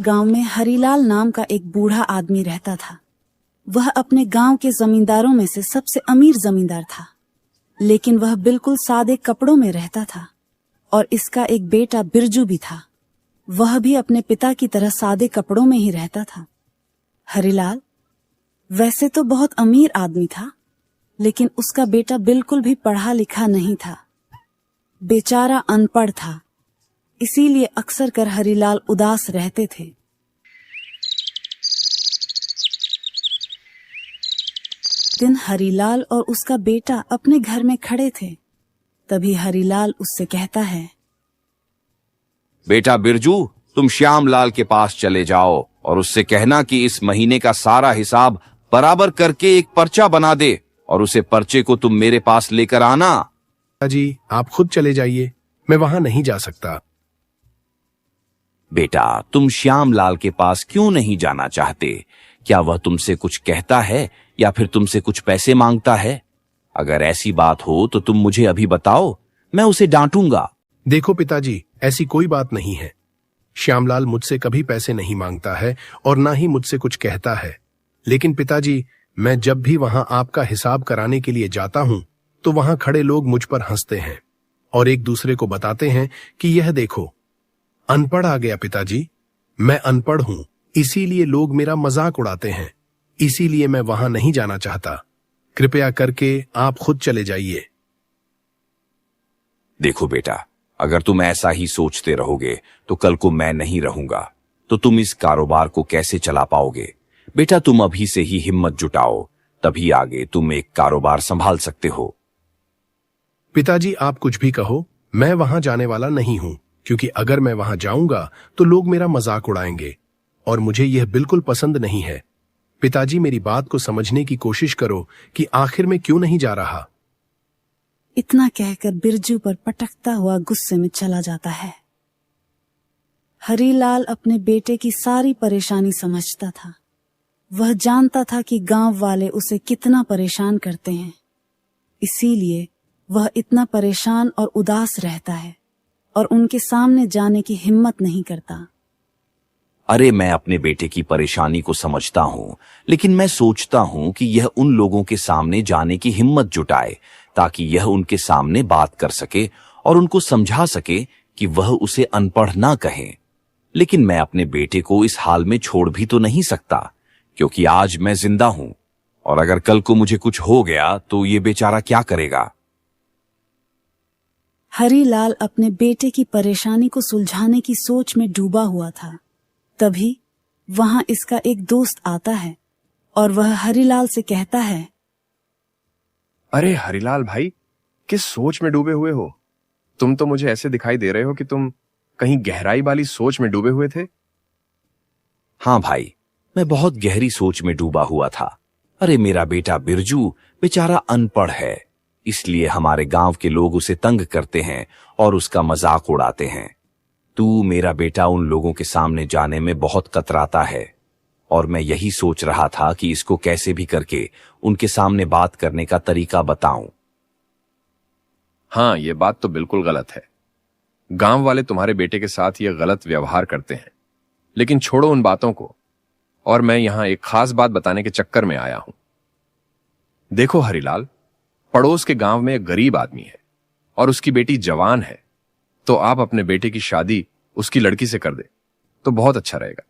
गांव में हरीलाल नाम का एक बूढ़ा आदमी रहता था। वह अपने गांव के जमींदारों में से सबसे अमीर जमींदार था, लेकिन वह बिल्कुल सादे कपड़ों में रहता था और इसका एक बेटा बिरजू भी था। वह भी अपने पिता की तरह सादे कपड़ों में ही रहता था। हरीलाल वैसे तो बहुत अमीर आदमी था, लेकिन उसका बेटा बिल्कुल भी पढ़ा लिखा नहीं था। बेचारा अनपढ़ था, इसीलिए अक्सर कर हरीलाल उदास रहते थे। दिन हरीलाल और उसका बेटा अपने घर में खड़े थे। तभी हरीलाल उससे कहता है, बेटा बिरजू, तुम श्यामलाल के पास चले जाओ और उससे कहना कि इस महीने का सारा हिसाब बराबर करके एक पर्चा बना दे और उसे पर्चे को तुम मेरे पास लेकर आना। जी, आप खुद चले जाइए, मैं वहां नहीं जा सकता। बेटा, तुम श्यामलाल के पास क्यों नहीं जाना चाहते? क्या वह तुमसे कुछ कहता है या फिर तुमसे कुछ पैसे मांगता है? अगर ऐसी बात हो तो तुम मुझे अभी बताओ, मैं उसे डांटूंगा। देखो पिताजी, ऐसी कोई बात नहीं है। श्यामलाल मुझसे कभी पैसे नहीं मांगता है और ना ही मुझसे कुछ कहता है। लेकिन पिताजी, मैं जब भी वहां आपका हिसाब कराने के लिए जाता हूं तो वहां खड़े लोग मुझ पर हंसते हैं और एक दूसरे को बताते हैं कि यह देखो, अनपढ़ आ गया पिताजी। मैं अनपढ़ हूं, इसीलिए लोग मेरा मजाक उड़ाते हैं। इसीलिए मैं वहां नहीं जाना चाहता। कृपया करके आप खुद चले जाइए। देखो बेटा, अगर तुम ऐसा ही सोचते रहोगे तो कल को मैं नहीं रहूंगा, तो तुम इस कारोबार को कैसे चला पाओगे? बेटा, तुम अभी से ही हिम्मत जुटाओ, तभी आगे तुम एक कारोबार संभाल सकते हो। पिताजी, आप कुछ भी कहो, मैं वहां जाने वाला नहीं हूं, क्योंकि अगर मैं वहां जाऊंगा तो लोग मेरा मजाक उड़ाएंगे और मुझे यह बिल्कुल पसंद नहीं है। पिताजी, मेरी बात को समझने की कोशिश करो कि आखिर मैं क्यों नहीं जा रहा। इतना कहकर बिरजू पर पटकता हुआ गुस्से में चला जाता है। हरीलाल अपने बेटे की सारी परेशानी समझता था। वह जानता था कि गांव वाले उसे कितना परेशान करते हैं, इसीलिए वह इतना परेशान और उदास रहता है और उनके सामने जाने की हिम्मत नहीं करता। अरे, मैं अपने बेटे की परेशानी को समझता हूं, लेकिन मैं सोचता हूं कि यह उन लोगों के सामने जाने की हिम्मत जुटाए ताकि यह उनके सामने बात कर सके और उनको समझा सके कि वह उसे अनपढ़ ना कहें। लेकिन मैं अपने बेटे को इस हाल में छोड़ भी तो नहीं सकता, क्योंकि आज मैं जिंदा हूं और अगर कल को मुझे कुछ हो गया तो ये बेचारा क्या करेगा? हरीलाल अपने बेटे की परेशानी को सुलझाने की सोच में डूबा हुआ था। तभी वहां इसका एक दोस्त आता है और वह हरीलाल से कहता है, अरे हरीलाल भाई, किस सोच में डूबे हुए हो? तुम तो मुझे ऐसे दिखाई दे रहे हो कि तुम कहीं गहराई वाली सोच में डूबे हुए थे। हाँ भाई, मैं बहुत गहरी सोच में डूबा हुआ था। अरे, मेरा बेटा बिरजू बेचारा अनपढ़ है, इसलिए हमारे गांव के लोग उसे तंग करते हैं और उसका मजाक उड़ाते हैं। तू, मेरा बेटा, उन लोगों के सामने जाने में बहुत कतराता है और मैं यही सोच रहा था कि इसको कैसे भी करके उनके सामने बात करने का तरीका बताऊं। हाँ, ये बात तो बिल्कुल गलत है। गांव वाले तुम्हारे बेटे के साथ ये गलत व्यवहार करते हैं, लेकिन छोड़ो उन बातों को, और मैं यहां एक खास बात बताने के चक्कर में आया हूं। देखो हरीलाल, पड़ोस के गांव में एक गरीब आदमी है और उसकी बेटी जवान है, तो आप अपने बेटे की शादी उसकी लड़की से कर दे तो बहुत अच्छा रहेगा,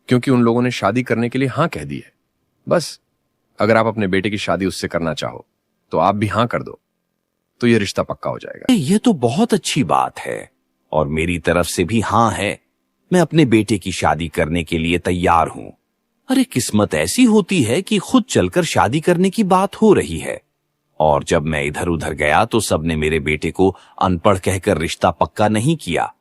क्योंकि उन लोगों ने शादी करने के लिए हां कह दी है। बस अगर आप अपने बेटे की शादी उससे करना चाहो तो आप भी हां कर दो, तो ये रिश्ता पक्का हो जाएगा। ये तो बहुत अच्छी बात है और मेरी तरफ से भी हां है। मैं अपने बेटे की शादी करने के लिए तैयार हूं। अरे, किस्मत ऐसी होती है कि खुद चलकर शादी करने की बात हो रही है। और जब मैं इधर उधर गया तो सबने मेरे बेटे को अनपढ़ कहकर रिश्ता पक्का नहीं किया।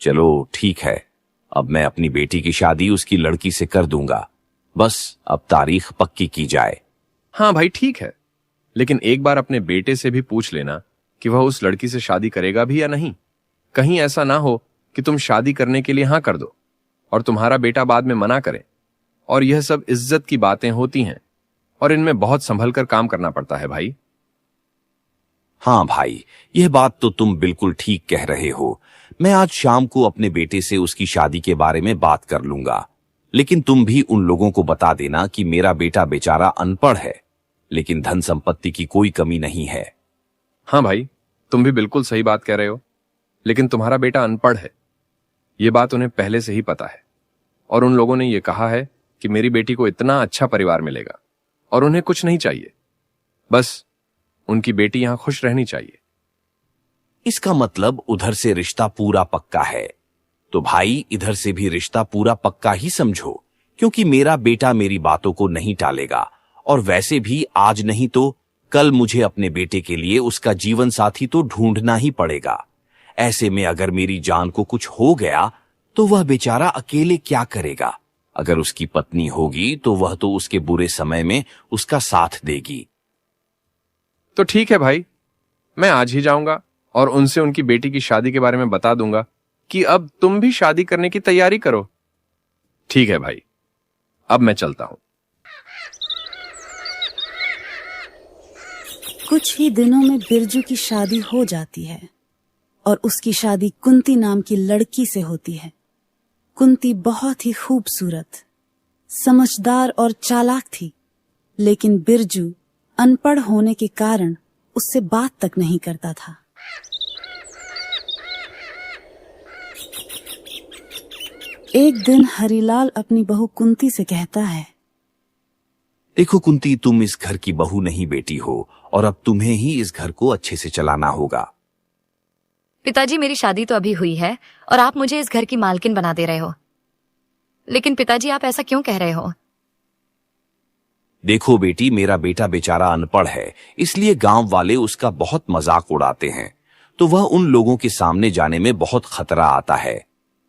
चलो ठीक है, अब मैं अपनी बेटी की शादी उसकी लड़की से कर दूंगा। बस अब तारीख पक्की की जाए। हाँ भाई, ठीक है, लेकिन एक बार अपने बेटे से भी पूछ लेना कि वह उस लड़की से शादी करेगा भी या नहीं। कहीं ऐसा ना हो कि तुम शादी करने के लिए हां कर दो और तुम्हारा बेटा बाद में मना करे। और यह सब इज्जत की बातें होती हैं और इनमें बहुत संभल कर काम करना पड़ता है भाई। हाँ भाई, यह बात तो तुम बिल्कुल ठीक कह रहे हो। मैं आज शाम को अपने बेटे से उसकी शादी के बारे में बात कर लूंगा, लेकिन तुम भी उन लोगों को बता देना कि मेरा बेटा बेचारा अनपढ़ है, लेकिन धन संपत्ति की कोई कमी नहीं है। हाँ भाई, तुम भी बिल्कुल सही बात कह रहे हो, लेकिन तुम्हारा बेटा अनपढ़ है, ये बात उन्हें पहले से ही पता है। और उन लोगों ने ये कहा है कि मेरी बेटी को इतना अच्छा परिवार मिलेगा और उन्हें कुछ नहीं चाहिए, बस उनकी बेटी यहां खुश रहनी चाहिए। इसका मतलब उधर से रिश्ता पूरा पक्का है, तो भाई इधर से भी रिश्ता पूरा पक्का ही समझो, क्योंकि मेरा बेटा मेरी बातों को नहीं टालेगा। और वैसे भी आज नहीं तो कल मुझे अपने बेटे के लिए उसका जीवन साथी तो ढूंढना ही पड़ेगा। ऐसे में अगर मेरी जान को कुछ हो गया तो वह बेचारा अकेले क्या करेगा। अगर उसकी पत्नी होगी तो वह तो उसके बुरे समय में उसका साथ देगी। तो ठीक है भाई, मैं आज ही जाऊंगा और उनसे उनकी बेटी की शादी के बारे में बता दूंगा कि अब तुम भी शादी करने की तैयारी करो। ठीक है भाई, अब मैं चलता हूं। कुछ ही दिनों में बिरजू की शादी हो जाती है और उसकी शादी कुंती नाम की लड़की से होती है। कुंती बहुत ही खूबसूरत, समझदार और चालाक थी, लेकिन बिरजू अनपढ़ होने के कारण उससे बात तक नहीं करता था। एक दिन हरिलाल अपनी बहू कुंती से कहता है, देखो कुंती, तुम इस घर की बहू नहीं बेटी हो और अब तुम्हें ही इस घर को अच्छे से चलाना होगा। पिताजी, मेरी शादी तो अभी हुई है और आप मुझे इस घर की मालकिन बना दे रहे हो। लेकिन पिताजी, आप ऐसा क्यों कह रहे हो? देखो बेटी, मेरा बेटा बेचारा अनपढ़ है, इसलिए गांव वाले उसका बहुत मजाक उड़ाते हैं, तो वह उन लोगों के सामने जाने में बहुत खतरा आता है।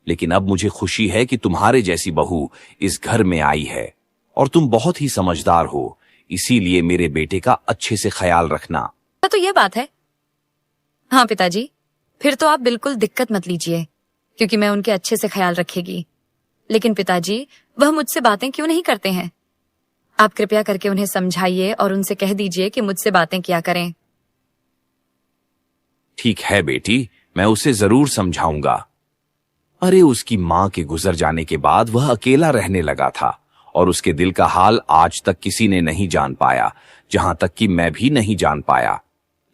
लेकिन अब मुझे खुशी है कि तुम्हारे जैसी बहू इस घर में आई है और तुम बहुत ही समझदार हो, इसीलिए मेरे बेटे का अच्छे से ख्याल रखना। तो ये बात है। हाँ पिताजी, फिर तो आप बिल्कुल दिक्कत मत लीजिए, क्योंकि मैं उनके अच्छे से ख्याल रखेगी। लेकिन पिताजी, वह मुझसे बातें क्यों नहीं करते हैं? आप कृपया करके उन्हें समझाइए और उनसे कह दीजिए कि मुझसे बातें किया करें। ठीक है बेटी, मैं उसे जरूर समझाऊंगा। अरे उसकी मां के गुजर जाने के बाद वह अकेला रहने लगा था और उसके दिल का हाल आज तक किसी ने नहीं जान पाया, जहां तक कि मैं भी नहीं जान पाया।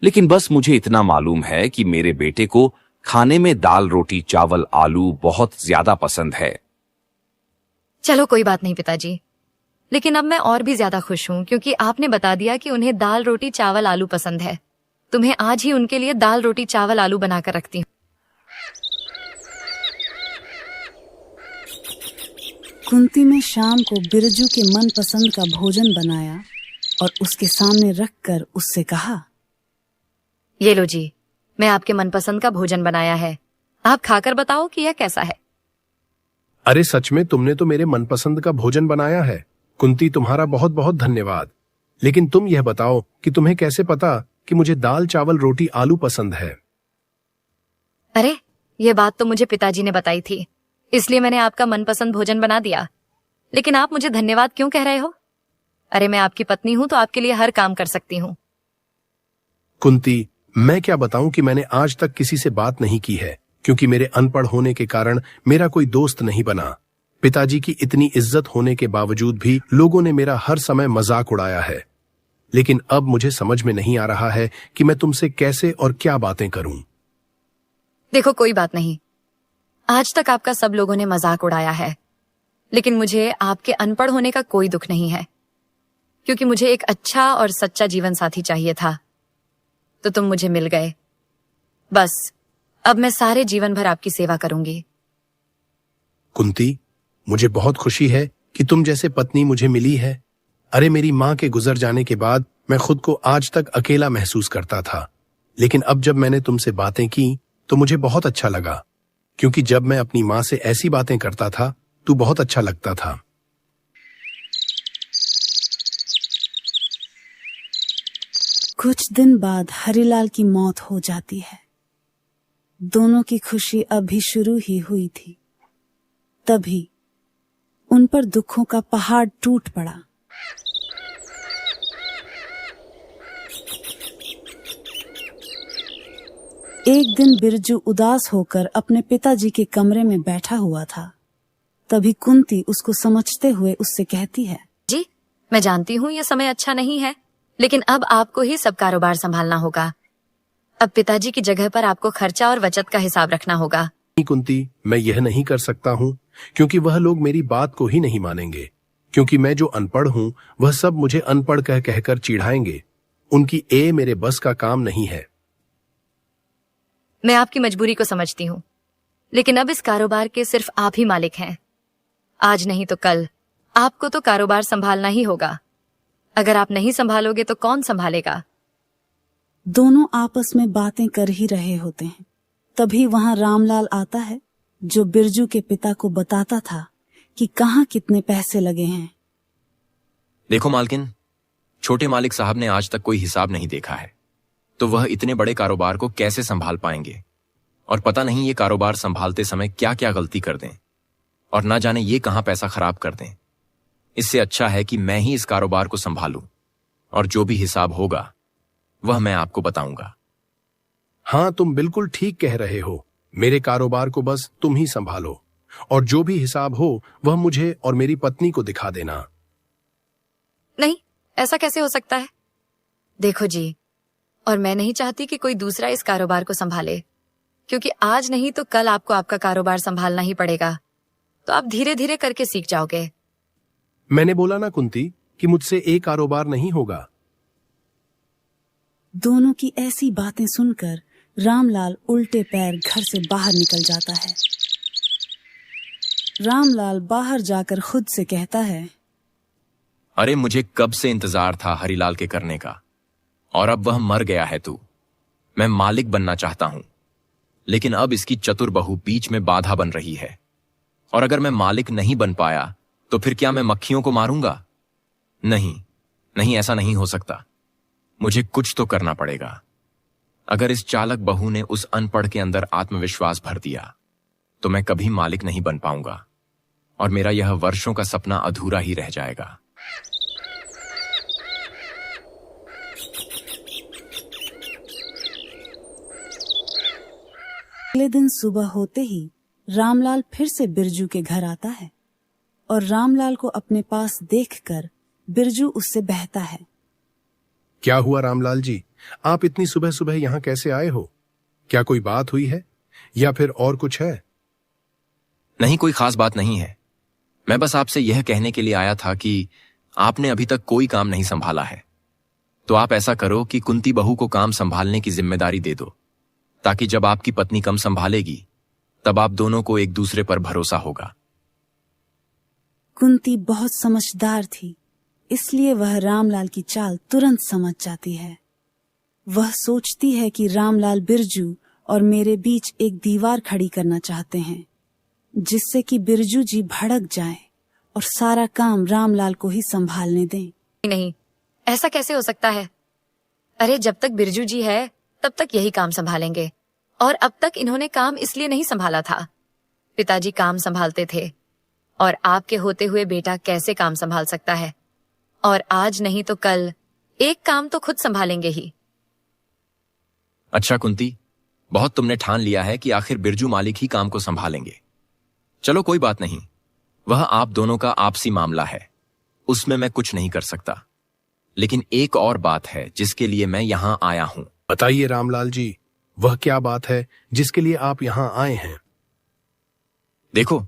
लेकिन बस मुझे इतना मालूम है कि मेरे बेटे को खाने में दाल रोटी चावल आलू बहुत ज्यादा पसंद है। चलो कोई बात नहीं पिताजी, लेकिन अब मैं और भी ज्यादा खुश हूँ क्योंकि आपने बता दिया कि उन्हें दाल रोटी चावल आलू पसंद है। तुम्हें आज ही उनके लिए दाल रोटी चावल आलू बनाकर रखती हूँ। कुंती ने शाम को बिरजू के मनपसंद का भोजन बनाया और उसके सामने रखकर उससे कहा, ये लो जी, मैं आपके मनपसंद का भोजन बनाया है, आप खाकर बताओ कि यह कैसा है। अरे सच में तुमने तो मेरे मनपसंद का भोजन बनाया है। कुंती, तुम्हारा बहुत बहुत धन्यवाद। लेकिन तुम यह बताओ कि तुम्हें कैसे पता कि मुझे दाल चावल रोटी आलू पसंद है? अरे ये बात तो मुझे पिताजी ने बताई थी, इसलिए मैंने आपका मनपसंद भोजन बना दिया। लेकिन आप मुझे धन्यवाद क्यों कह रहे हो? अरे मैं आपकी पत्नी हूं तो आपके लिए हर काम कर सकती हूँ। कुंती, मैं क्या बताऊं कि मैंने आज तक किसी से बात नहीं की है, क्योंकि मेरे अनपढ़ होने के कारण मेरा कोई दोस्त नहीं बना। पिताजी की इतनी इज्जत होने के बावजूद भी लोगों ने मेरा हर समय मजाक उड़ाया है। लेकिन अब मुझे समझ में नहीं आ रहा है कि मैं तुमसे कैसे और क्या बातें करूं। देखो कोई बात नहीं, आज तक आपका सब लोगों ने मजाक उड़ाया है, लेकिन मुझे आपके अनपढ़ होने का कोई दुख नहीं है, क्योंकि मुझे एक अच्छा और सच्चा जीवन साथी चाहिए था, तो तुम मुझे मिल गए। बस अब मैं सारे जीवन भर आपकी सेवा करूंगी। कुंती, मुझे बहुत खुशी है कि तुम जैसे पत्नी मुझे मिली है। अरे मेरी माँ के गुजर जाने के बाद मैं खुद को आज तक अकेला महसूस करता था, लेकिन अब जब मैंने तुमसे बातें की तो मुझे बहुत अच्छा लगा, क्योंकि जब मैं अपनी माँ से ऐसी बातें करता था तो बहुत अच्छा लगता था। कुछ दिन बाद हरिलाल की मौत हो जाती है। दोनों की खुशी अभी शुरू ही हुई थी, तभी उन पर दुखों का पहाड़ टूट पड़ा। एक दिन बिरजू उदास होकर अपने पिताजी के कमरे में बैठा हुआ था। तभी कुंती उसको समझते हुए उससे कहती है, जी मैं जानती हूँ ये समय अच्छा नहीं है, लेकिन अब आपको ही सब कारोबार संभालना होगा। अब पिताजी की जगह पर आपको खर्चा और बचत का हिसाब रखना होगा। नहीं कुंती, मैं यह नहीं कर सकता हूँ, क्योंकि वह लोग मेरी बात को ही नहीं मानेंगे। क्योंकि मैं जो अनपढ़ हूँ वह सब मुझे अनपढ़ कह कहकर चिढ़ाएंगे। उनकी मेरे बस का काम नहीं है। मैं आपकी मजबूरी को समझती हूँ, लेकिन अब इस कारोबार के सिर्फ आप ही मालिक हैं। आज नहीं तो कल आपको तो कारोबार संभालना ही होगा। अगर आप नहीं संभालोगे तो कौन संभालेगा? दोनों आपस में बातें कर ही रहे होते हैं। तभी वहां रामलाल आता है, जो बिरजू के पिता को बताता था कि कहाँ कितने पैसे लगे हैं। देखो मालकिन, छोटे मालिक साहब ने आज तक कोई हिसाब नहीं देखा है, तो वह इतने बड़े कारोबार को कैसे संभाल पाएंगे? और पता नहीं ये कारोबार संभालते समय क्या क्या गलती कर दें, और ना जाने ये कहां पैसा खराब कर दें। इससे अच्छा है कि मैं ही इस कारोबार को संभालूं, और जो भी हिसाब होगा वह मैं आपको बताऊंगा। हाँ, तुम बिल्कुल ठीक कह रहे हो। मेरे कारोबार को बस तुम ही संभालो, और जो भी हिसाब हो वह मुझे और मेरी पत्नी को दिखा देना। नहीं, ऐसा कैसे हो सकता है? देखो जी, और मैं नहीं चाहती कि कोई दूसरा इस कारोबार को संभाले, क्योंकि आज नहीं तो कल आपको आपका कारोबार संभालना ही पड़ेगा। तो आप धीरे धीरे करके सीख जाओगे। मैंने बोला ना कुंती कि मुझसे एक कारोबार नहीं होगा। दोनों की ऐसी बातें सुनकर रामलाल उल्टे पैर घर से बाहर निकल जाता है। रामलाल बाहर जाकर खुद से कहता है, अरे मुझे कब से इंतजार था हरिलाल के करने का, और अब वह मर गया है। तू मैं मालिक बनना चाहता हूं, लेकिन अब इसकी चतुर बहू बीच में बाधा बन रही है। और अगर मैं मालिक नहीं बन पाया तो फिर क्या मैं मक्खियों को मारूंगा? नहीं नहीं, ऐसा नहीं हो सकता। मुझे कुछ तो करना पड़ेगा। अगर इस चालक बहू ने उस अनपढ़ के अंदर आत्मविश्वास भर दिया तो मैं कभी मालिक नहीं बन पाऊंगा, और मेरा यह वर्षों का सपना अधूरा ही रह जाएगा। अगले दिन सुबह होते ही रामलाल फिर से बिरजू के घर आता है, और रामलाल को अपने पास देखकर बिरजू उससे बहता है। क्या हुआ रामलाल जी, आप इतनी सुबह सुबह यहाँ कैसे आए हो? क्या कोई बात हुई है या फिर और कुछ है? नहीं, कोई खास बात नहीं है। मैं बस आपसे यह कहने के लिए आया था कि आपने अभी तक कोई काम नहीं संभाला है, तो आप ऐसा करो कि कुंती बहू को काम संभालने की जिम्मेदारी दे दो, ताकि जब आपकी पत्नी कम संभालेगी तब आप दोनों को एक दूसरे पर भरोसा होगा। कुंती बहुत समझदार थी, इसलिए वह रामलाल की चाल तुरंत समझ जाती है। वह सोचती है कि रामलाल बिरजू और मेरे बीच एक दीवार खड़ी करना चाहते हैं, जिससे कि बिरजू जी भड़क जाएं और सारा काम रामलाल को ही संभालने दें। नहीं, ऐसा कैसे हो सकता है? अरे जब तक बिरजू जी है तब तक यही काम संभालेंगे, और अब तक इन्होंने काम इसलिए नहीं संभाला था। पिताजी काम संभालते थे, और आपके होते हुए बेटा कैसे काम संभाल सकता है? और आज नहीं तो कल एक काम तो खुद संभालेंगे ही। अच्छा कुंती, बहुत तुमने ठान लिया है कि आखिर बिरजू मालिक ही काम को संभालेंगे। चलो कोई बात नहीं, वह आप दोनों का आपसी मामला है, उसमें मैं कुछ नहीं कर सकता। लेकिन एक और बात है जिसके लिए मैं यहां आया हूं। बताइए रामलाल जी, वह क्या बात है जिसके लिए आप यहाँ आए हैं? देखो,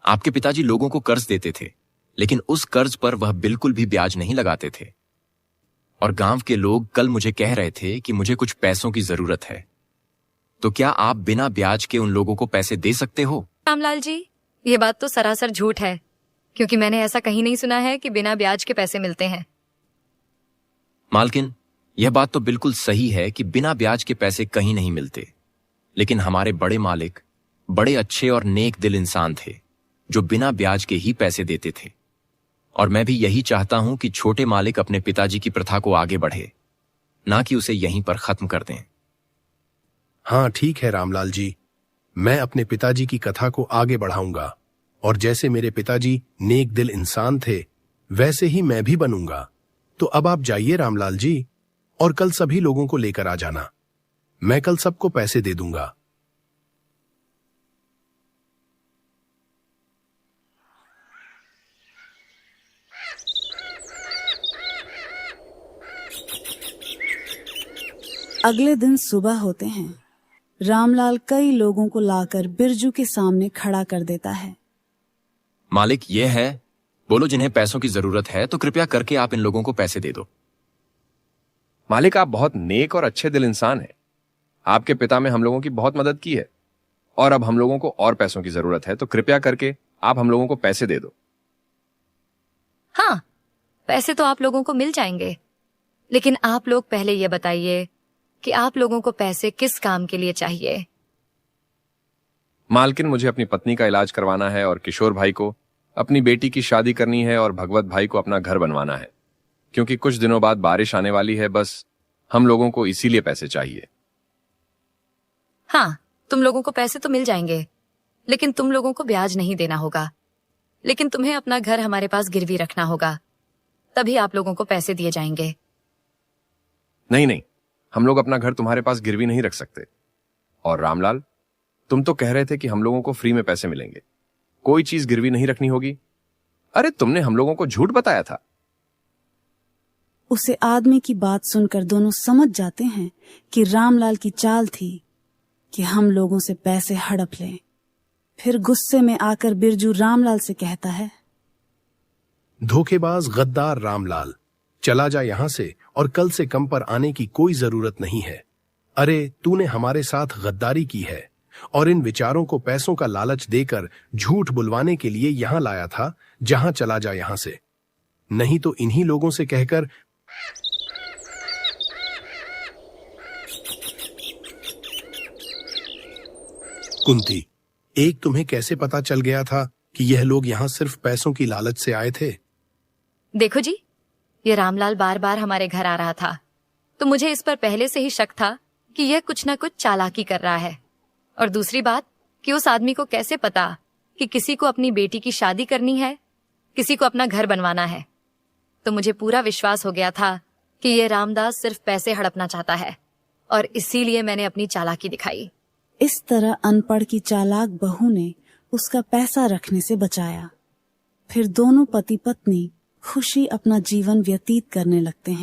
आपके पिताजी लोगों को कर्ज देते थे, लेकिन उस कर्ज पर वह बिल्कुल भी ब्याज नहीं लगाते थे। और गांव के लोग कल मुझे कह रहे थे कि मुझे कुछ पैसों की जरूरत है। तो क्या आप बिना ब्याज के उन लोगों को पैसे दे सकते हो? रामलाल जी, ये बात तो सरासर झूठ है, क्योंकि मैंने ऐसा कहीं नहीं सुना है कि बिना ब्याज के पैसे मिलते हैं। मालकिन, यह बात तो बिल्कुल सही है कि बिना ब्याज के पैसे कहीं नहीं मिलते, लेकिन हमारे बड़े मालिक बड़े अच्छे और नेक दिल इंसान थे, जो बिना ब्याज के ही पैसे देते थे। और मैं भी यही चाहता हूं कि छोटे मालिक अपने पिताजी की प्रथा को आगे बढ़े, ना कि उसे यहीं पर खत्म कर दें। हाँ ठीक है रामलाल जी, मैं अपने पिताजी की कथा को आगे बढ़ाऊंगा, और जैसे मेरे पिताजी नेक दिल इंसान थे वैसे ही मैं भी बनूंगा। तो अब आप जाइए रामलाल जी, और कल सभी लोगों को लेकर आ जाना। मैं कल सबको पैसे दे दूंगा। अगले दिन सुबह होते हैं। रामलाल कई लोगों को लाकर बिरजू के सामने खड़ा कर देता है। मालिक ये है, बोलो जिन्हें पैसों की जरूरत है तो कृपया करके आप इन लोगों को पैसे दे दो। मालिक, आप बहुत नेक और अच्छे दिल इंसान हैं। आपके पिता ने हम लोगों की बहुत मदद की है और अब हम लोगों को और पैसों की जरूरत है, तो कृपया करके आप हम लोगों को पैसे दे दो। हाँ, पैसे तो आप लोगों को मिल जाएंगे, लेकिन आप लोग पहले ये बताइए कि आप लोगों को पैसे किस काम के लिए चाहिए। मालकिन, मुझे अपनी पत्नी का इलाज करवाना है और किशोर भाई को अपनी बेटी की शादी करनी है और भगवत भाई को अपना घर बनवाना है, क्योंकि कुछ दिनों बाद बारिश आने वाली है। बस हम लोगों को इसीलिए पैसे चाहिए। हाँ, तुम लोगों को पैसे तो मिल जाएंगे, लेकिन तुम लोगों को ब्याज नहीं देना होगा। लेकिन तुम्हें अपना घर हमारे पास गिरवी रखना होगा, तभी आप लोगों को पैसे दिए जाएंगे। नहीं नहीं, हम लोग अपना घर तुम्हारे पास गिरवी नहीं रख सकते। और रामलाल, तुम तो कह रहे थे कि हम लोगों को फ्री में पैसे मिलेंगे, कोई चीज गिरवी नहीं रखनी होगी। अरे तुमने हम लोगों को झूठ बताया था। उसे आदमी की बात सुनकर दोनों समझ जाते हैं कि रामलाल की चाल थी कि हम लोगों से पैसे हड़प लें। फिर गुस्से में आकर बिरजू रामलाल से कहता है, धोखेबाज गद्दार रामलाल, चला जा यहां से और कल से कम पर आने की कोई जरूरत नहीं है। अरे तूने हमारे साथ गद्दारी की है और इन विचारों को पैसों का लालच देकर झूठ बुलवाने के लिए यहां लाया था। जहां चला जा यहां से, नहीं तो इन्हीं लोगों से कहकर। कुंती, एक तुम्हें कैसे पता चल गया था कि यह लोग यहां सिर्फ पैसों की लालच से आए थे? देखो जी, ये रामलाल बार बार हमारे घर आ रहा था, तो मुझे इस पर पहले से ही शक था कि यह कुछ ना कुछ चालाकी कर रहा है। और दूसरी बात कि उस आदमी को कैसे पता कि किसी को अपनी बेटी की शादी करनी है, किसी को अपना घर बनवाना है। तो मुझे पूरा विश्वास हो गया था कि ये रामदास सिर्फ पैसे हड़पना चाहता है, और इसीलिए मैंने अपनी चालाकी दिखाई। इस तरह अनपढ़ की चालाक बहू ने उसका पैसा रखने से बचाया। फिर दोनों पति पत्नी खुशी अपना जीवन व्यतीत करने लगते हैं।